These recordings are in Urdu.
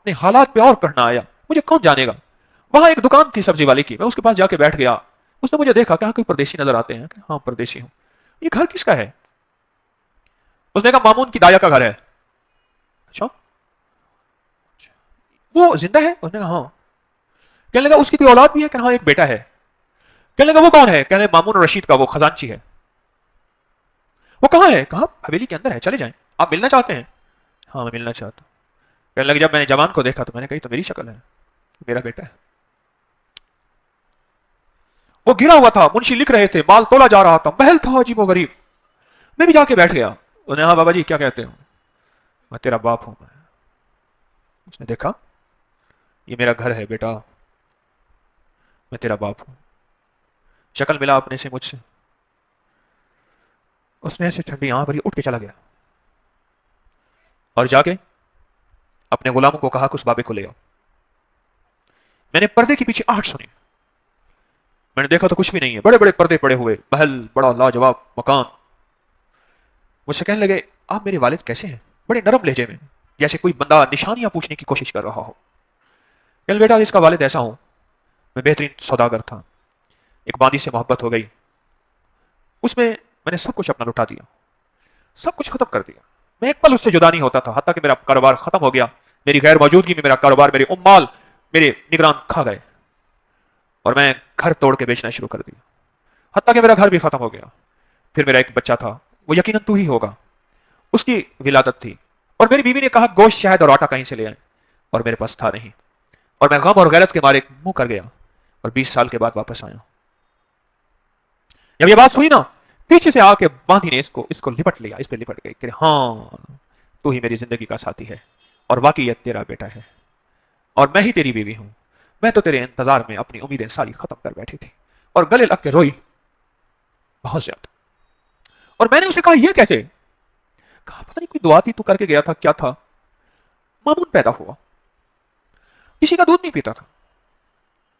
اپنے حالات پہ اور کرنا آیا، مجھے کون جانے گا۔ وہاں ایک دکان تھی سبزی والی کی، میں اس کے پاس جا کے بیٹھ گیا۔ اس نے مجھے دیکھا، کہا کوئی پردیسی نظر آتے ہیں؟ کہ ہاں پردیسی ہوں۔ یہ گھر کس کا ہے؟ اس نے کہا مامون کی دایا کا گھر ہے۔ اچھا وہ زندہ ہے؟ اس نے کہا ہاں۔ کہنے لگا اس کی کوئی اولاد بھی ہے؟ کہ ہاں ایک بیٹا ہے۔ کہنے لگا وہ کون ہے؟ کہنے لگا مامون رشید کا وہ خزانچی ہے۔ وہ کہاں ہے؟ کہا حویلی کے اندر ہے، چلے جائیں۔ آپ ملنا چاہتے ہیں؟ ہاں میں ملنا چاہتا ہوں۔ کہنے لگا جب میں نے جوان کو دیکھا تو میں نے کہا تو میری شکل ہے، میرا بیٹا ہے۔ وہ گرا ہوا تھا، منشی لکھ رہے تھے، مال تولا جا رہا تھا، محل تھا عجیب و غریب۔ میں بھی جا کے بیٹھ گیا۔ انہوں نے کہا بابا جی کیا کہتے ہو؟ میں تیرا باپ ہوں۔ اس نے دیکھا یہ میرا گھر ہے بیٹا، میں تیرا باپ ہوں۔ شکل ملا اپنے سے مجھ سے۔ اس نے ایسے ٹھنڈی آنکھ بھری، اٹھ کے چلا گیا اور جا کے اپنے غلاموں کو کہا کہ اس بابے کو لے آؤ۔ میں نے پردے کے پیچھے آہٹ سنی، میں نے دیکھا تو کچھ بھی نہیں ہے، بڑے بڑے پردے پڑے ہوئے، محل بڑا لاجواب مکان۔ مجھ سے کہنے لگے آپ میرے والد کیسے ہیں؟ بڑے نرم لہجے میں، جیسے کوئی بندہ نشانیاں پوچھنے کی کوشش کر رہا ہو۔ کہنے بیٹا اس کا والد ایسا ہوں، میں بہترین سوداگر تھا، ایک باندی سے محبت ہو گئی، اس میں نے سب کچھ اپنا لٹا دیا، سب کچھ ختم کر دیا۔ میں ایک پل اس سے جدا نہیں ہوتا تھا، حتیٰ کہ میرا کاروبار ختم ہو گیا، میری غیر موجودگی میں میرا کاروبار، میرے امال، میرے نگران کھا گئے، اور میں گھر توڑ کے بیچنا شروع کر دیا، حتیٰ کہ میرا گھر بھی ختم ہو گیا۔ پھر میرا ایک بچہ تھا، وہ یقیناً تو ہی ہوگا، اس کی ولادت تھی، اور میری بیوی نے کہا گوشت شہد اور آٹا کہیں سے لے آئیں، اور میرے پاس تھا نہیں، اور میں غم اور غیرت کے مارے منہ کر گیا، اور 20 سال کے بعد واپس آیا۔ جب یہ بات سنی نا، پیچھے سے آ کے باندھی نے اس کو لپٹ لیا، اس پہ لپٹ گئی کہ ہاں تو ہی میری زندگی کا ساتھی ہے، اور واقعی یہ تیرا بیٹا ہے، اور میں ہی تیری بیوی ہوں۔ میں تو تیرے انتظار میں اپنی امیدیں ساری ختم کر بیٹھی تھی، اور گلے لگ کے روئی بہت زیادہ۔ اور میں نے اسے کہا یہ کیسے؟ کہا پتہ نہیں کوئی دعا تھی تو کر کے گیا تھا، کیا تھا؟ مامون پیدا ہوا، کسی کا دودھ نہیں پیتا تھا،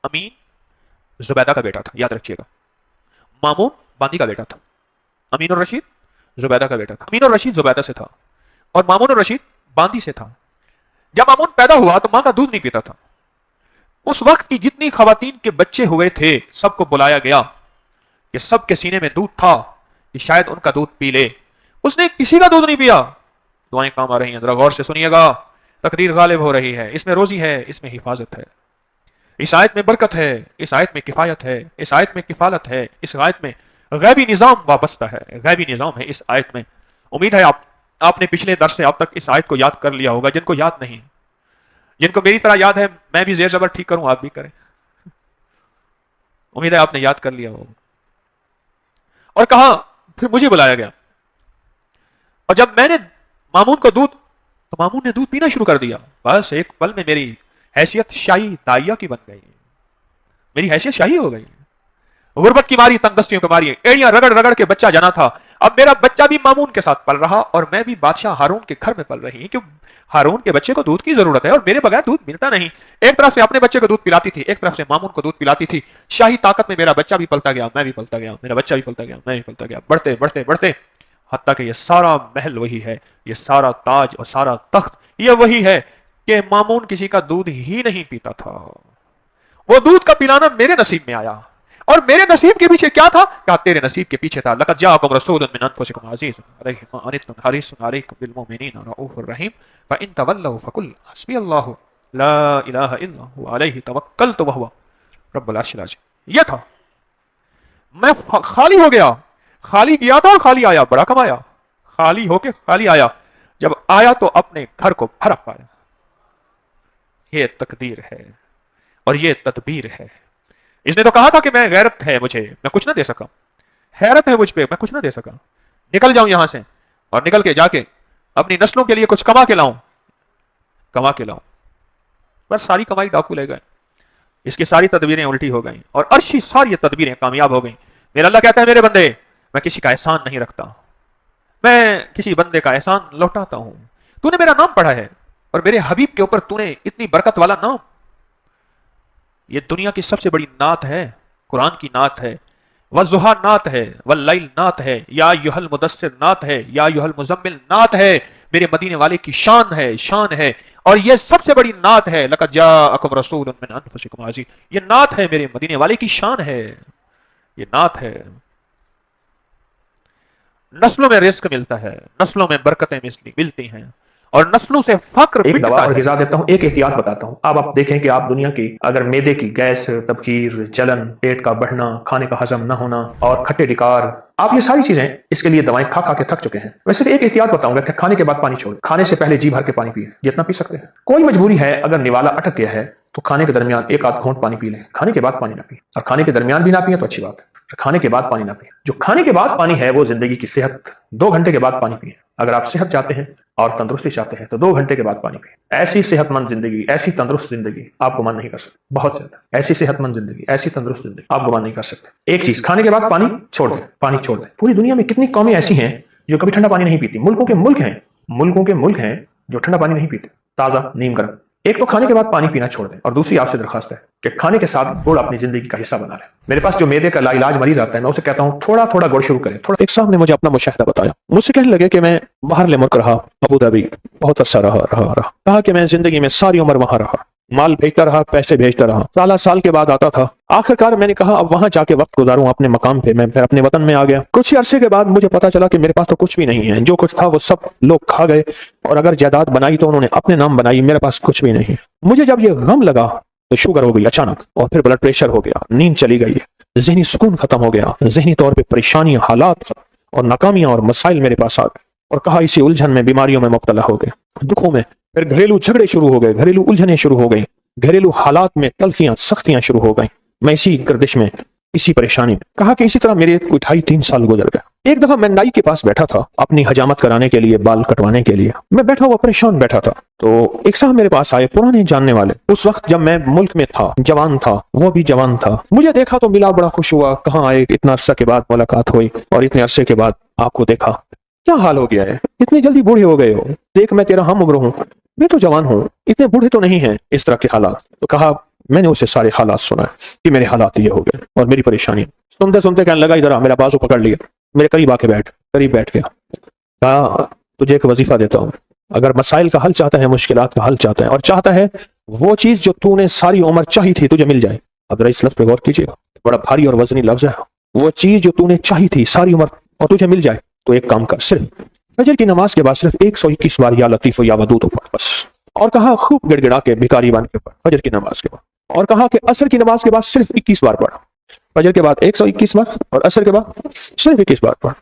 امین زبیدہ کا بیٹا تھا، یاد رکھیے گا، مامون باندی کا بیٹا تھا، امین اور رشید زبیدہ کا بیٹا تھا، امین اور رشید زبیدہ سے تھا، اور مامون اور رشید باندی سے تھا۔ جب مامون پیدا ہوا تو ماں کا دودھ نہیں پیتا تھا۔ اس وقت کی جتنی خواتین کے بچے ہوئے تھے سب کو بلایا گیا کہ سب کے سینے میں دودھ تھا کہ شاید ان کا دودھ پی لے، اس نے کسی کا دودھ نہیں پیا۔ دعائیں کام آ رہی ہیں، ذرا غور سے سنیے گا، تقدیر غالب ہو رہی ہے، اس میں روزی ہے، اس میں حفاظت ہے، اس آیت میں برکت ہے، اس آیت میں کفایت ہے، اس آیت میں کفالت ہے، اس آیت میں غیبی نظام وابستہ ہے، غیبی نظام ہے اس آیت میں۔ امید ہے آپ نے پچھلے درس سے اب تک اس آیت کو یاد کر لیا ہوگا، جن کو یاد نہیں، جن کو میری طرح یاد ہے میں بھی زیر زبر ٹھیک کروں، آپ بھی کریں، امید ہے آپ نے یاد کر لیا ہوگا۔ اور کہا پھر مجھے بلایا گیا، اور جب میں نے مامون کو دودھ، تو مامون نے دودھ پینا شروع کر دیا۔ بس ایک پل میں میری حیثیت شاہی دائیا کی بن گئی، میری حیثیت شاہی ہو گئی۔ غربت کی ماری، تنگستیوں کی ماری، ایڑیاں رگڑ رگڑ کے بچہ جانا تھا۔ اب میرا بچہ بھی مامون کے ساتھ پل رہا، اور میں بھی بادشاہ ہارون کے گھر میں پل رہی، کہ ہارون کے بچے کو دودھ کی ضرورت ہے، اور میرے بغیر دودھ ملتا نہیں۔ ایک طرف سے اپنے بچے کو دودھ پلاتی تھی، ایک طرف سے مامون کو دودھ پلاتی تھی۔ شاہی طاقت میں میرا بچہ بھی پلتا گیا، میں بھی پلتا گیا، میرا بچہ بھی پلتا گیا، میں بھی پلتا گیا، بڑھتے بڑھتے بڑھتے، حتیٰ کہ یہ سارا محل وہی ہے، یہ سارا تاج اور سارا تخت یہ وہی ہے کہ مامون کسی کا دودھ ہی نہیں پیتا تھا۔ وہ دودھ کا پلانا میرے نصیب میں آیا، اور میرے نصیب کے پیچھے کیا تھا؟ کہا تیرے نصیب کے پیچھے تھا لقد جاءکم رسول من انفسکم عزیز علیہ ما عنتم حریص علیکم بالمؤمنین رؤوف الرحیم فإن تولوا فقل حسبی اللہ لا الہ الا هو علیہ توکلت وهو رب العرش العظیم۔ یہ تھا، میں خالی ہو گیا، خالی گیا تھا اور خالی آیا، بڑا کمایا، خالی ہو کے خالی آیا، جب آیا تو اپنے گھر کو بھرا پایا۔ یہ تقدیر ہے اور یہ تدبیر ہے۔ اس نے تو کہا تھا کہ میں غیرت ہے مجھے، میں کچھ نہ دے سکا، حیرت ہے مجھ پہ، میں کچھ نہ دے سکا، نکل جاؤں یہاں سے، اور نکل کے جا کے اپنی نسلوں کے لیے کچھ کما کے لاؤں، کما کے لاؤں۔ بس ساری کمائی ڈاکو لے گئے، اس کی ساری تدبیریں الٹی ہو گئیں، اور عرشی ساری تدبیریں کامیاب ہو گئیں۔ میرا اللہ کہتا ہے میرے بندے، میں کسی کا احسان نہیں رکھتا، میں کسی بندے کا احسان لوٹاتا ہوں۔ تو نے میرا نام پڑھا ہے، اور میرے حبیب کے اوپر تو نے اتنی برکت والا نام، یہ دنیا کی سب سے بڑی نعت ہے، قرآن کی نعت ہے، والضحیٰ نعت ہے، واللیل نعت ہے، یا ایھا المدثر نعت ہے، یا ایھا المزمل نعت ہے۔ میرے مدینے والے کی شان ہے، اور یہ سب سے بڑی نعت ہے، لقد جاءکم رسول من انفسکم عزیز، یہ نعت ہے، میرے مدینے والے کی شان ہے، یہ نعت ہے۔ نسلوں میں رزق ملتا ہے، نسلوں میں برکتیں ملتی ہیں، اور نسلوں سے فقر ایک دوا مٹتا اور ہے۔ غذا دیتا ہوں، ایک احتیاط بتاتا ہوں۔ اب آپ دیکھیں کہ آپ دنیا کی اگر معدے کی گیس، تبخیر، جلن، پیٹ کا بڑھنا، کھانے کا ہضم نہ ہونا اور کھٹے ڈکار، آپ یہ ساری چیزیں اس کے لیے دوائیں کھا کھا کے تھک چکے ہیں۔ میں صرف ایک احتیاط بتاؤں گا کہ کھانے کے بعد پانی چھوڑیں، کھانے سے پہلے جی بھر کے پانی پیئیں جتنا پی سکتے ہیں۔ کوئی مجبوری ہے، اگر نوالا اٹک گیا ہے تو کھانے کے درمیان ایک آدھ گھونٹ پانی پی لیں، کھانے کے بعد پانی نہ پئیں، اور کھانے کے درمیان بھی نہ پئیں تو اچھی بات ہے، کھانے کے بعد پانی نہ پئیں۔ جو کھانے کے بعد پانی ہے وہ زندگی کی صحت، 2 گھنٹے کے بعد پانی پئیں۔ اگر آپ صحت چاہتے ہیں اور تندرستی چاہتے ہیں تو 2 گھنٹے کے بعد پانی پئیں۔ ایسی صحت مند زندگی، ایسی تندرست زندگی آپ گمان نہیں کر سکتے، بہت زیادہ ایسی صحت مند زندگی، ایسی تندرست زندگی آپ گمان نہیں کر سکتے۔ ایک چیز، کھانے کے بعد پانی چھوڑ دیں، پانی چھوڑ دیں۔ پوری دنیا میں کتنی قومیں ایسی ہیں جو کبھی ٹھنڈا پانی نہیں پیتی، ملکوں کے ملک ہیں جو ٹھنڈا پانی نہیں پیتے، تازہ نیم گرم۔ ایک تو کھانے کے بعد پانی پینا چھوڑ دیں، اور دوسری آپ سے درخواست ہے کہ کھانے کے ساتھ گڑ اپنی زندگی کا حصہ بنا لیں۔ میرے پاس جو معدے کا لا علاج مریض آتا ہے، میں اسے کہتا ہوں تھوڑا تھوڑا گڑ شروع کریں، تھوڑا۔ ایک صاحب نے مجھے اپنا مشاہدہ بتایا، مجھ سے کہنے لگے کہ میں باہر ملک رہا، ابو دھابی بہت عرصہ رہا، کہا کہ میں زندگی میں ساری عمر وہاں رہا، مال بھیجتا رہا، پیسے بھیجتا رہا، سال کے بعد آتا تھا۔ آخر کار میں نے کہا اب وہاں جا کے وقت گزاروں اپنے مقام پہ، میں پھر اپنے وطن میں آ گیا۔ کچھ عرصے کے بعد مجھے پتا چلا کہ میرے پاس تو کچھ بھی نہیں ہے، جو کچھ تھا وہ سب لوگ کھا گئے، اور اگر جائیداد بنائی تو انہوں نے اپنے نام بنائی، میرے پاس کچھ بھی نہیں۔ مجھے جب یہ غم لگا تو شوگر ہو گئی اچانک، اور پھر بلڈ پریشر ہو گیا، نیند چلی گئی، ذہنی سکون ختم ہو گیا، ذہنی طور پہ پریشانیاں، حالات اور ناکامیاں اور مسائل میرے پاس آ گئے، اور کہا اسی الجھن میں، بیماریوں میں مبتلا ہو گئے، دکھوں میں، پھر گھریلو جھگڑے شروع ہو گئے، گھریلو الجھنیں شروع ہو گئی، گھریلو حالات میں تلخیاں، سختیاں شروع ہو گئیں، میں اسی گردش میں، اسی پریشانی میں۔ کہا کہ اسی طرح میرے 2.5-3 سال گزر گئے۔ ایک دفعہ میں نائی کے پاس بیٹھا تھا اپنی حجامت کرانے کے لیے، بال کٹوانے کے لیے، میں بیٹھا ہوا پریشان بیٹھا تھا، تو ایک صاحب میرے پاس آئے، پرانے جاننے والے، اس وقت جب میں ملک میں تھا، جوان تھا، وہ بھی جوان تھا، مجھے دیکھا تو ملا، بڑا خوش ہوا، کہاں آئے، اتنا عرصہ کے بعد ملاقات ہوئی، اور اتنے عرصے کے بعد آپ کو دیکھا، کیا حال ہو گیا ہے، اتنی جلدی بوڑھے ہو گئے ہو، دیکھ میں تیرا ہم عمر ہوں، میں تو جوان ہوں، اتنے بوڑھے تو نہیں ہیں، اس طرح کے حالات۔ تو کہا میں نے اسے سارے حالات سنا کہ میرے حالات یہ ہو گئے اور میری پریشانی۔ سنتے سنتے کہنے لگا، ادھر آ، میرا بازو پکڑ لیا، میرے قریب آ کے قریب بیٹھ گیا، کہا تجھے ایک وظیفہ دیتا ہوں، اگر مسائل کا حل چاہتا ہے، مشکلات کا حل چاہتا ہے، اور چاہتا ہے وہ چیز جو تو نے ساری عمر چاہی تھی تجھے مل جائے، اب ذرا اس لفظ پہ غور کیجیے گا، بڑا بھاری اور وزنی لفظ ہے، وہ چیز جو تو نے چاہی تھی ساری عمر اور تجھے مل جائے، تو ایک کام کر، صرف فجر کی نماز کے بعد صرف 121 بار یا لطیف یا ودود پڑھ بس۔ اور کہا خوب گڑ گڑا کے بھکاری بن کے پڑھ فجر کی نماز کے بعد، اور کہا کہ عصر کی نماز کے بعد صرف 21 بار پڑھ، فجر کے بعد 121 بار اور عصر کے بعد صرف 21 بار پڑھ،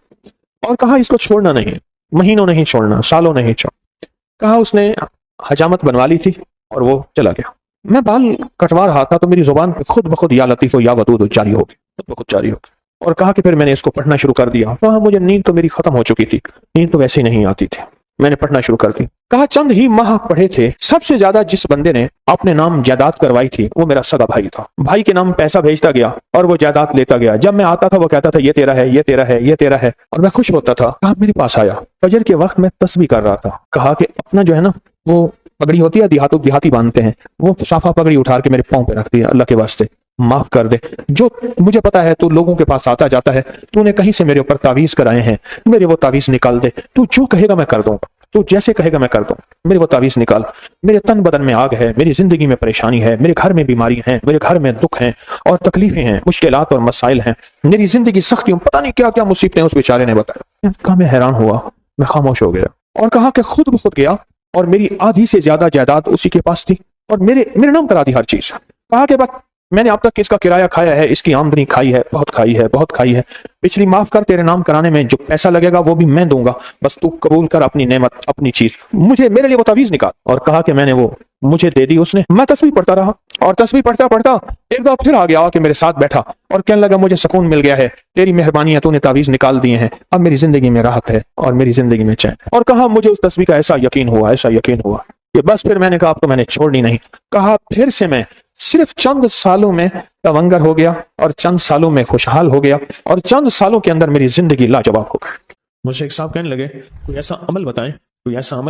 اور کہا اس کو چھوڑنا نہیں، مہینوں نہیں چھوڑنا، سالوں نہیں چھوڑنا۔ کہا اس نے حجامت بنوا لی تھی اور وہ چلا گیا۔ میں بال کٹوا رہا تھا تو میری زبان پہ خود بخود یا لطیف یا ودود جاری ہو گئی، خود بخود جاری ہو گئی، اور کہا کہ پھر میں نے اس کو پڑھنا شروع کر دیا۔ کہا مجھے نیند تو میری ختم ہو چکی تھی، نیند تو ویسے ہی نہیں آتی تھی، میں نے پڑھنا شروع کر دی۔ کہا چند ہی ماہ پڑھے تھے، سب سے زیادہ جس بندے نے اپنے نام جائیداد کروائی تھی وہ میرا سگا بھائی تھا، بھائی کے نام پیسہ بھیجتا گیا اور وہ جائیداد لیتا گیا، جب میں آتا تھا وہ کہتا تھا یہ تیرا ہے، یہ تیرا ہے، یہ تیرا ہے، اور میں خوش ہوتا تھا۔ کہا میرے پاس آیا، فجر کے وقت میں تسبیح کر رہا تھا، کہا کہ اپنا جو ہے نا وہ پگڑی ہوتی ہے، دیہاتی باندھتے ہیں، وہ صافہ پگڑی اٹھا کے میرے پاؤں پہ رکھ دیا، اللہ کے واسطے معاف کر دے، جو مجھے پتا ہے تو لوگوں کے پاس آتا جاتا ہے، تو نے کہیں سے میرے اوپر تعویذ کرائے ہیں، میرے وہ تعویذ نکال دے، تو جو کہے گا میں کر دوں گا، تو جیسے کہے گا میں کر دوں، میرے وہ تعویذ نکال، میرے تن بدن میں آگ ہے، میری زندگی میں پریشانی ہے، میرے گھر میں بیماری ہیں، میرے گھر میں دکھ ہیں اور تکلیفیں ہیں، مشکلات اور مسائل ہیں، میری زندگی سختیوں، پتہ نہیں کیا کیا مصیبتیں اس بیچارے نے بتایا۔ کہا میں حیران ہوا، میں خاموش ہو گیا، اور کہا کہ خود بخود گیا اور میری آدھی سے زیادہ جائیداد اسی کے پاس تھی، اور میرے نام کرا دی ہر چیز۔ کہا کہ بس میں نے اب تک اس کا کرایہ کھایا ہے، اس کی آمدنی کھائی ہے، بہت کھائی ہے، بہت کھائی ہے، پچھلی معاف کر، تیرے نام کرانے میں جو پیسہ لگے گا وہ بھی میں دوں گا، بس تو قبول کر اپنی نعمت، اپنی چیز، میرے لیے وہ تعویذ نکال۔ اور کہا کہ میں نے وہ مجھے دے دی اس نے، میں تسبیح پڑھتا رہا، اور تسبیح پڑھتا پڑھتا ایک دفعہ پھر آ گیا کہ میرے ساتھ بیٹھا اور کہنے لگا مجھے سکون مل گیا ہے، تیری مہربانی ہے، تو نے تعویذ نکال دیے ہیں، اب میری زندگی میں راحت ہے اور میری زندگی میں چین۔ اور کہا مجھے اس تسبیح کا ایسا یقین ہوا کہ بس پھر میں نے کہا اب تو میں نے چھوڑنی نہیں۔ کہا پھر سے میں صرف چند سالوں میں تونگر ہو گیا، اور چند سالوں میں خوشحال ہو گیا، اور چند سالوں کے اندر میری زندگی لاجواب ہو گئی۔ مجھے ایک صاحب کہنے لگے کوئی ایسا عمل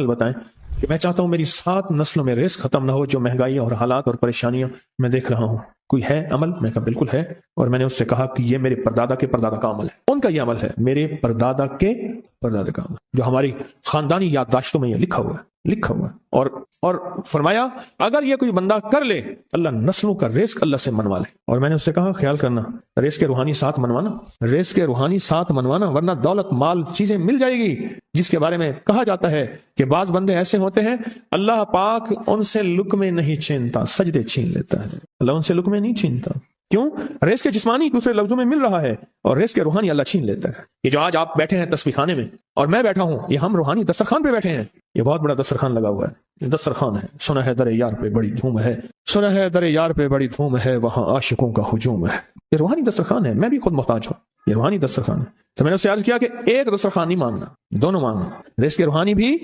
بتائیں کہ میں چاہتا ہوں میری 7 نسلوں میں رزق ختم نہ ہو، جو مہنگائی اور حالات اور پریشانیاں میں دیکھ رہا ہوں، کوئی ہے عمل؟ میں کہا بالکل ہے. اور میں نے اس سے کہا کہ یہ میرے پردادا کے پردادا کا عمل ہے. ان کا یہ عمل ہے میرے پردادا کے پردادا کا عمل، جو ہماری خاندانی یادداشتوں میں یہ لکھا ہوا ہے. اور فرمایا اگر یہ کوئی بندہ کر لے اللہ نسلوں کا رزق اللہ سے منوا لے. اور میں نے اس سے کہا خیال کرنا رزق کے روحانی ساتھ منوانا، رزق کے روحانی ساتھ منوانا، ورنہ دولت مال چیزیں مل جائے گی جس کے بارے میں کہا جاتا ہے کہ بعض بندے ایسے ہوتے ہیں اللہ پاک ان سے لقمے نہیں چھینتا، سجدے چھین لیتا ہے. اللہ ان سے لقمے نہیں چھینتا. کیوں؟ رزق جسمانی دوسرے لفظوں میں مل رہا ہے اور رزق روحانی اللہ چھین لیتا ہے. یہ جو آج آپ بیٹھے ہیں تسبیح خانے میں اور میں بیٹھا ہوں، یہ ہم روحانی دسترخوان پہ بیٹھے ہیں. یہ بہت بڑا دسترخوان لگا ہوا ہے، یہ دسترخوان ہے. سنا ہے در یار پہ بڑی دھوم ہے، سنا ہے در یار پہ بڑی دھوم ہے، وہاں عاشقوں کا ہجوم ہے. یہ روحانی دسترخوان ہے، میں بھی خود محتاج ہوں. یہ روحانی دسترخوان ہے. تو میں نے اس سے عرض کیا کہ ایک دسترخوان نہیں مانگنا، دونوں مانگنا. رزق روحانی بھی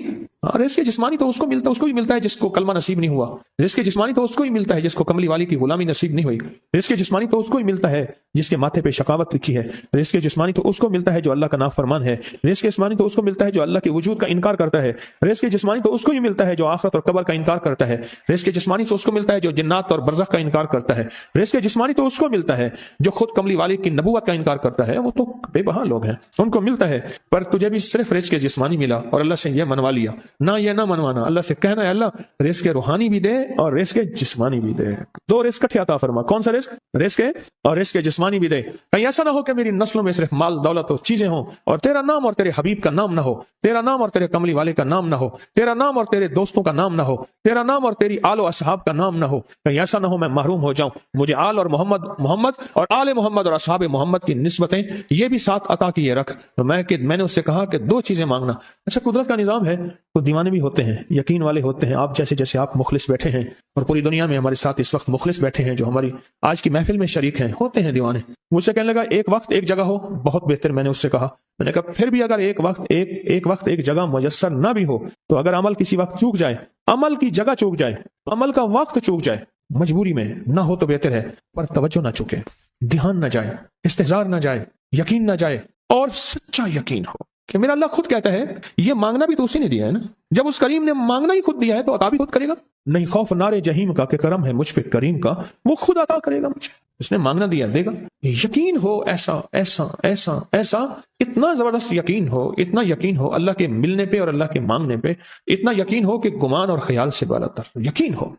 اور رزق جسمانی تو اس کو بھی ملتا ہے جس کو کلمہ نصیب نہیں ہوا. رزق جسمانی تو اس کو ہی ملتا ہے جس کو کملی والی کی غلامی نصیب نہیں ہوئی. رزق جسمانی تو اس کو ہی ملتا ہے جس کے ماتھے پہ شقاوت لکھی ہے. رزق جسمانی تو اس کو ملتا ہے جو اللہ کا نافرمان ہے. رزق جسمانی تو اس کو ملتا ہے جو اللہ کے وجود کا انکار کرتا ہے. رزق جسمانی تو اس کو ہی ملتا ہے جو آخرت اور قبر کا انکار کرتا ہے. رزق جسمانی تو اس کو ملتا ہے جو جنات اور برزخ کا انکار کرتا ہے. رزق جسمانی تو اس کو ملتا ہے جو خود کملی والی کی نبوت کا انکار کرتا ہے. وہ تو بے بہا لوگ ہیں، ان کو ملتا ہے. پر تجھے بھی صرف رزق جسمانی ملا اور اللہ سے یہ منوا لیا. نہ یہ نہ منوانا، اللہ سے کہنا ہے اللہ رزق روحانی بھی دے اور رزق جسمانی بھی دے. دو رزق اکٹھے عطا فرما. کون سا رزق؟ رزق اور رزق جسمانی بھی دے. کہیں ایسا نہ ہو کہ میری نسلوں میں صرف مال دولت اور چیزیں ہوں اور تیرا نام اور تیرے حبیب کا نام نہ ہو، تیرا نام اور تیرے کملی والے کا نام نہ ہو، تیرا نام اور تیرے دوستوں کا نام نہ ہو، تیرا نام اور تیری آل و اصحاب کا نام نہ ہو. کہیں ایسا نہ ہو میں محروم ہو جاؤں. مجھے آل اور محمد اور آل محمد اور اصحاب محمد کی نسبتیں یہ بھی ساتھ عطا کیے رکھ. تو میں نے اس سے کہا کہ دو چیزیں مانگنا. اچھا قدرت کا نظام ہے، تو دیوانے بھی ہوتے ہیں، یقین والے ہوتے ہیں. آپ جیسے آپ مخلص بیٹھے ہیں اور پوری دنیا میں ہمارے ساتھ اس وقت مخلص بیٹھے ہیں جو ہماری آج کی محفل میں شریک ہیں، ہوتے ہیں دیوانے. مجھ سے کہنے لگا ایک وقت ایک جگہ ہو بہت بہتر. میں نے اس سے کہا، میں نے کہا پھر بھی اگر ایک وقت ایک جگہ میسر نہ بھی ہو تو اگر عمل کسی وقت چوک جائے، عمل کی جگہ چوک جائے، عمل کا وقت چوک جائے، مجبوری میں نہ ہو تو بہتر ہے، پر توجہ نہ چکے، دھیان نہ جائے، استحضار نہ جائے، یقین نہ جائے اور سچا یقین ہو کہ میرا اللہ خود کہتا ہے یہ مانگنا بھی تو اسی نے دیا ہے نا. جب اس کریم نے مانگنا ہی خود دیا ہے تو عطا بھی خود کرے گا. نہیں خوف نارے جہیم کا کہ کرم ہے مجھ پہ کریم کا، وہ خود عطا کرے گا مجھے. اس نے مانگنا دیا دے گا. یقین ہو ایسا ایسا ایسا ایسا، اتنا زبردست یقین ہو، اتنا یقین ہو اللہ کے ملنے پہ اور اللہ کے مانگنے پہ، اتنا یقین ہو کہ گمان اور خیال سے بالاتر یقین ہو،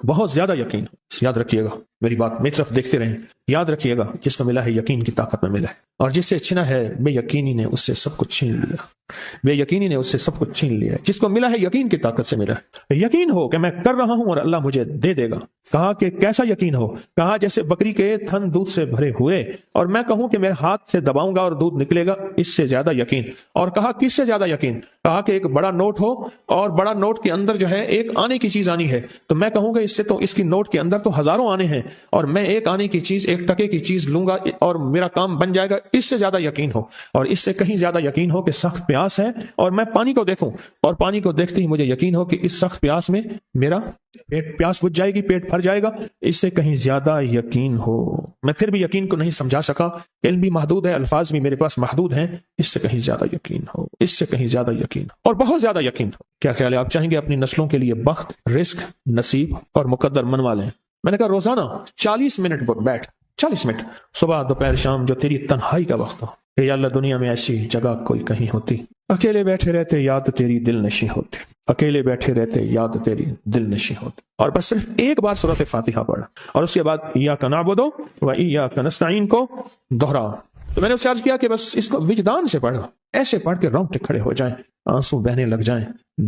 بہت زیادہ یقین ہو. یاد رکھیے گا میری بات، میری طرف دیکھتے رہیں. یاد رکھیے گا جس کو ملا ہے یقین کی طاقت میں ملا ہے، اور جس سے چھنا ہے بے یقینی نے اس سے سب کچھ چھین لیا. بے یقینی نے اس سے سب کچھ چھین لیا. جس کو ملا ہے یقین کی طاقت سے ملا ہے. یقین ہو کہ میں کر رہا ہوں اور اللہ مجھے دے دے گا. کہا کہ کیسا یقین ہو؟ کہا جیسے بکری کے تھن دودھ سے بھرے ہوئے اور میں کہوں کہ میرے ہاتھ سے دباؤں گا اور دودھ نکلے گا، اس سے زیادہ یقین. اور کہا کس سے زیادہ یقین؟ کہا کہ ایک بڑا نوٹ ہو اور بڑا نوٹ کے اندر جو ہے ایک آنے کی چیز آنی ہے، تو میں کہوں گا اس سے تو اس کی نوٹ کے اندر تو ہزاروں آنے ہیں اور میں ایک آنے کی چیز، ایک ٹکے کی چیز لوں گا اور میرا کام بن جائے گا. اس سے زیادہ یقین ہو. اور اس سے کہیں زیادہ یقین ہو کہ سخت پیاس ہے اور میں پانی کو دیکھوں اور پانی کو دیکھتے ہی مجھے یقین ہو کہ اس سخت پیاس میں میرا پیاس بجھ جائے گی، پیٹ بھر جائے گا. اس سے کہیں زیادہ یقین ہو. میں پھر بھی یقین کو نہیں سمجھا سکا. علم بھی محدود ہے، الفاظ بھی میرے پاس محدود ہیں. اس سے کہیں زیادہ یقین ہو، اس سے کہیں زیادہ یقین ہو اور بہت زیادہ یقین ہو. کیا خیال ہے؟ آپ چاہیں گے اپنی نسلوں کے لیے بخت، رزق، نصیب اور مقدر منوا لیں؟ میں نے کہا روزانہ 40 منٹ بیٹھ، 40 منٹ صبح دوپہر شام جو تیری تنہائی کا وقت ہو کہ یا اللہ دنیا میں ایسی جگہ کوئی کہیں ہوتی، اکیلے بیٹھے رہتے یاد تیری دل نشیں ہوتی، اکیلے بیٹھے رہتے یاد تیری دل نشیں ہوتی. اور بس صرف ایک بار سورۃ فاتحہ پڑھا اور اس کے بعد ایاک نعبد و ایاک نستعین کو دہرا. تو میں نے اسے عرض کیا کہ بس اس کو وجدان سے پڑھا، ایسے پڑھ کے رونگٹے کھڑے ہو جائیں، آنسو بہنے لگ جائیں،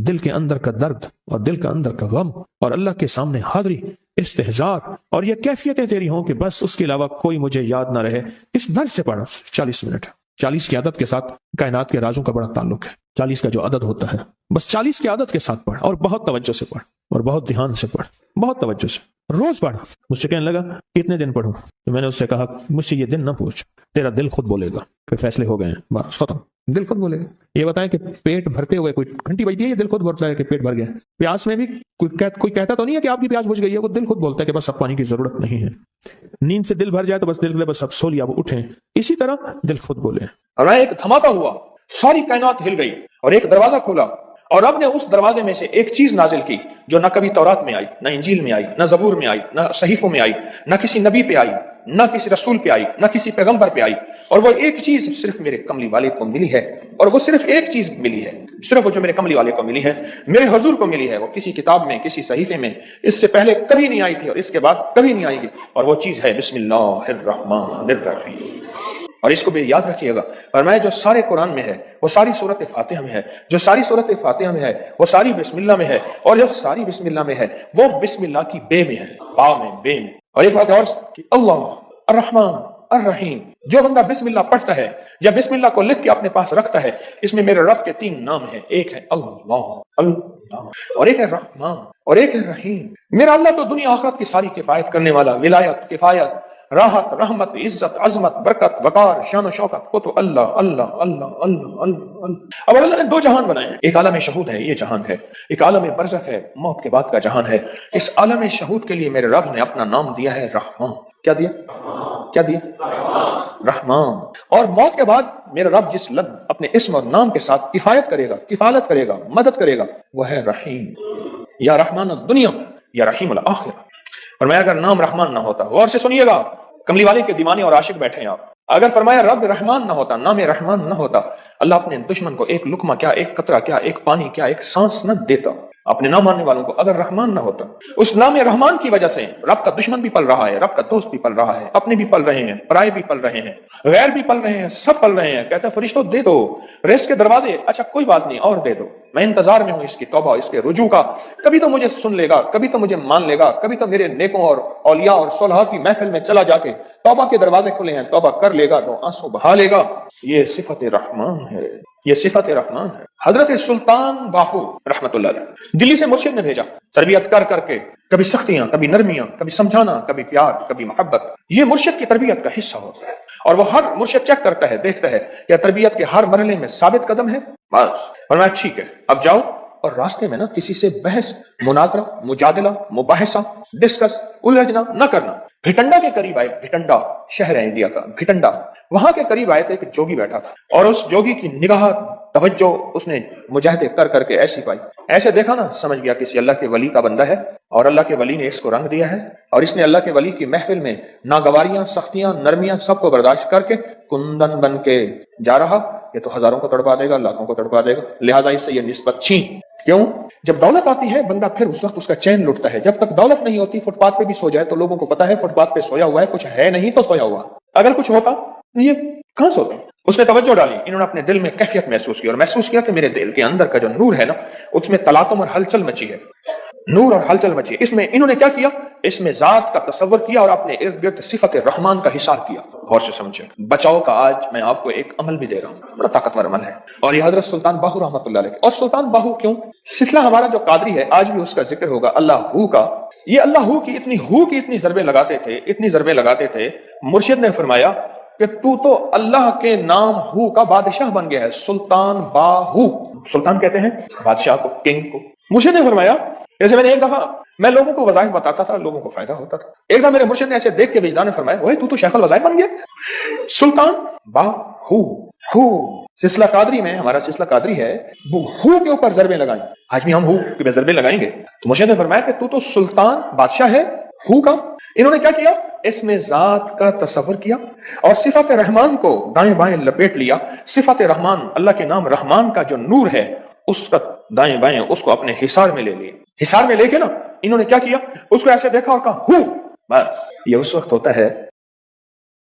دل کے اندر کا درد اور دل کا اندر کا غم اور اللہ کے سامنے حاضری، استحضار اور یہ کیفیتیں تیری ہوں کہ بس اس کے علاوہ کوئی مجھے یاد نہ رہے. اس درد سے پڑھا 40 منٹ. 40 کی عدد کے ساتھ کائنات کے رازوں کا بڑا تعلق ہے. 40 کا جو عدد ہوتا ہے بس 40 کی عدد کے ساتھ پڑھ اور بہت توجہ سے پڑھ اور بہت دھیان سے پڑھ، بہت توجہ سے روز پڑھ. مجھ سے کہنے لگا کتنے دن پڑھوں؟ تو میں نے اس سے کہا مجھ سے یہ دن نہ پوچھ، تیرا دل خود بولے گا. پھر فیصلے ہو گئے ہیں، بس ختم. دل خود بولے گا. یہ بتائیں کہ پیٹ بھرتے ہوئے کوئی گھنٹی بجتی ہے یہ دل خود بولتا ہے کہ پیٹ بھر گیا. پیاس میں بھی کوئی کہتا تو نہیں ہے کہ آپ کی پیاس بجھ گئی ہے، وہ دل خود بولتا ہے کہ بس اب پانی کی ضرورت نہیں ہے. نیند سے دل بھر جائے تو بس دل کے بس اب سو لیا، اب اٹھیں. اسی طرح دل خود بولے. اور ایک دھماکہ ہوا، ساری کائنات ہل گئی اور ایک دروازہ کھولا اور رب نے اس دروازے میں سے ایک چیز نازل کی جو نہ کبھی تورات میں آئی، نہ انجیل میں آئی، نہ زبور میں آئی، نہ صحیفوں میں آئی، نہ کسی نبی پہ آئی، نہ کسی رسول پہ آئی، نہ کسی پیغمبر پہ آئی، اور وہ ایک چیز صرف میرے کملی والے کو ملی ہے، اور وہ صرف ایک چیز ملی ہے، صرف وہ جو میرے کملی والے کو ملی ہے، میرے حضور کو ملی ہے، وہ کسی کتاب میں، کسی صحیفے میں اس سے پہلے کبھی نہیں آئی تھی اور اس کے بعد کبھی نہیں آئے گی، اور وہ چیز ہے بسم اللہ الرحمن الرحیم۔ اور اس کو بھی یاد رکھیے گا، فرمایا جو سارے قرآن میں ہے وہ ساری سورت فاتحہ میں ہے، جو ساری سورت فاتحہ میں ہے وہ ساری بسم اللہ میں ہے، اور جو ساری بسم اللہ میں ہے وہ بسم اللہ کی بے میں ہے، با میں، بے میں۔ اور ایک بات اور کہ اللہ الرحمن الرحیم، جو بندہ بسم اللہ پڑھتا ہے یا بسم اللہ کو لکھ کے اپنے پاس رکھتا ہے، اس میں میرے رب کے 3 نام ہیں، ایک ہے اللہ اللہ، اور ایک ہے رحمان، اور ایک ہے رحیم۔ میرا اللہ تو دنیا آخرت کی ساری کفایت کرنے والا، ولایت، کفایت، راحت، رحمت، عزت، عظمت، برکت، وقار، شان و شوکت کو تو اللہ اللہ اللہ اللہ اللہ اللہ۔ اب اللہ نے 2 جہان بنائے ہیں، ایک عالم شہود ہے، یہ جہان ہے، ایک عالم برزخ ہے، موت کے بعد کا جہان ہے۔ اس عالم شہود کے لیے میرے رب نے اپنا نام دیا ہے رحمان۔ کیا دیا؟ کیا دیا؟ رحمان۔ اور موت کے بعد میرا رب جس لفظ اپنے اسم اور نام کے ساتھ کفایت کرے گا، کفالت کرے گا، مدد کرے گا، وہ ہے رحیم، یا رحمان الدنیا یا رحیم الآخرہ۔ فرمایا اگر نام رحمان نہ ہوتا، غور سے سنیے گا، کملی والے کے دیوانے اور عاشق بیٹھے ہیں آپ، اگر فرمایا رب رحمان نہ ہوتا، نام رحمان نہ ہوتا، اللہ اپنے دشمن کو ایک لقمہ کیا، ایک قطرہ کیا، ایک پانی کیا، ایک سانس نہ دیتا۔ اپنے نہ ماننے والوں کو اگر رحمان نہ ہوتا، اس نام رحمان کی وجہ سے رب کا دشمن بھی پل رہا ہے، رب کا دوست بھی پل رہا ہے، اپنے بھی پل رہے ہیں، پرائے بھی پل رہے ہیں، غیر بھی پل رہے ہیں، سب پل رہے ہیں۔ کہتا ہے فرشتوں دے دو رزق کے دروازے، اچھا کوئی بات نہیں اور دے دو، میں انتظار میں ہوں اس کی توبہ، اس کے رجوع کا، کبھی تو مجھے سن لے گا، کبھی تو مجھے مان لے گا، کبھی تو میرے نیکوں اور اولیاء اور صلحاء کی محفل میں چلا جا کے توبہ کے دروازے کھلے ہیں، توبہ کر لے گا تو آنسو بہا لے گا۔ یہ صفت رحمان ہے، یہ صفت رحمان ہے۔ حضرت سلطان باہو رحمت اللہ علیہ دلی سے مرشد نے بھیجا، تربیت کر کر کے، کبھی سختیاں، کبھی نرمیاں، کبھی سمجھانا، کبھی پیار، کبھی محبت، یہ مرشد کی تربیت کا حصہ ہوتا ہے، اور وہ ہر مرشد چیک کرتا ہے، دیکھتا ہے کہ تربیت کے ہر مرحلے میں ثابت قدم ہے، بس فرمایا ٹھیک ہے اب جاؤ، اور راستے میں نا کسی سے بحث، مناظرہ، مجادلہ، مباحثہ، ڈسکس، الجھنا نہ کرنا۔ بھٹنڈا کے قریب آئے، بھٹنڈا شہر ہے انڈیا کا، بھٹنڈا، وہاں کے قریب آئے تھے، ایک جوگی بیٹھا تھا، اور اس جوگی کی نگاہ، توجہ اس نے مجاہدے کر کر کے ایسی پائی، ایسے دیکھا نا، سمجھ گیا کسی اللہ کے ولی کا بندہ ہے، اور اللہ کے ولی نے اس کو رنگ دیا ہے، اور اس نے اللہ کے ولی کی محفل میں ناگواریاں، سختیاں، نرمیاں سب کو برداشت کر کے کندن بن کے جا رہا، یہ تو ہزاروں کو تڑپا دے گا، لاکھوں کو تڑپا دے گا، لہذا اس سے یہ نسبت چھین۔ کیوں؟ جب دولت آتی ہے بندہ پھر اس وقت اس کا چین لٹتا ہے، جب تک دولت نہیں ہوتی فٹ پاتھ پہ بھی سو جائے تو لوگوں کو پتا ہے فٹ پاتھ پہ سویا ہوا ہے، کچھ ہے نہیں تو سویا ہوا، اگر کچھ ہوتا تو یہ کہاں سوتے؟ اس نے توجہ ڈالی، انہوں نے اپنے دل میں کیفیت محسوس کی، اور محسوس کیا کہ میرے دل کے اندر کا جو نور ہے نا، اس میں تلاطم اور ہلچل مچی ہے، نور اور ہلچل مچی، اس میں انہوں نے کیا کیا، اس میں ذات کا تصور کیا اور اپنے ارد گرد صفت رحمان کا حصار کیا۔ غور سے سمجھے، بچاؤ کا آج میں آپ کو ایک عمل بھی دے رہا ہوں، بڑا طاقتور عمل ہے، اور یہ حضرت سلطان باہو رحمۃ اللہ علیہ۔ اور سلطان باہو کیوں؟ سلسلہ ہمارا جو قادری ہے آج بھی اس کا ذکر ہوگا، اللہ ہو کا، یہ اللہ ہو کی اتنی ضربیں لگاتے تھے، اتنی ضربیں لگاتے تھے، مرشد نے فرمایا کہ تو اللہ کے نام ہو کا بادشاہ بن گیا ہے، سلطان باہو، سلطان کہتے ہیں بادشاہ کو، کنگ کو۔ مرشد نے فرمایا، جیسے میں نے ایک دفعہ میں لوگوں کو وظائف بتاتا تھا، لوگوں کو فائدہ ہوتا تھا، ایک دفعہ میرے مرشد نے ایسے دیکھ کے وجدان نے فرمایا، وہ تو شیخ الوظائف بن گیا، سلطان باہو، ہو سلسلہ قادری میں، ہمارا سلسلہ قادری ہے، ہو کے اوپر ضربیں لگائیں، آج بھی ہم ہو کے ضربیں لگائیں گے، تو مرشد نے فرمایا کہ تو سلطان بادشاہ ہے ہو کا۔ انہوں نے کیا کیا، اس میں ذات کا تصور کیا اور صفت رحمان کو دائیں بائیں لپیٹ لیا، صفت رحمان، اللہ کے نام رحمان کا جو نور ہے اس کا دائیں بائیں اس کو اپنے حصار میں لے لیا، حصار میں لے کے نا انہوں نے کیا کیا، اس کو ایسے دیکھا اور کہا ہو، بس یہ اس وقت ہوتا ہے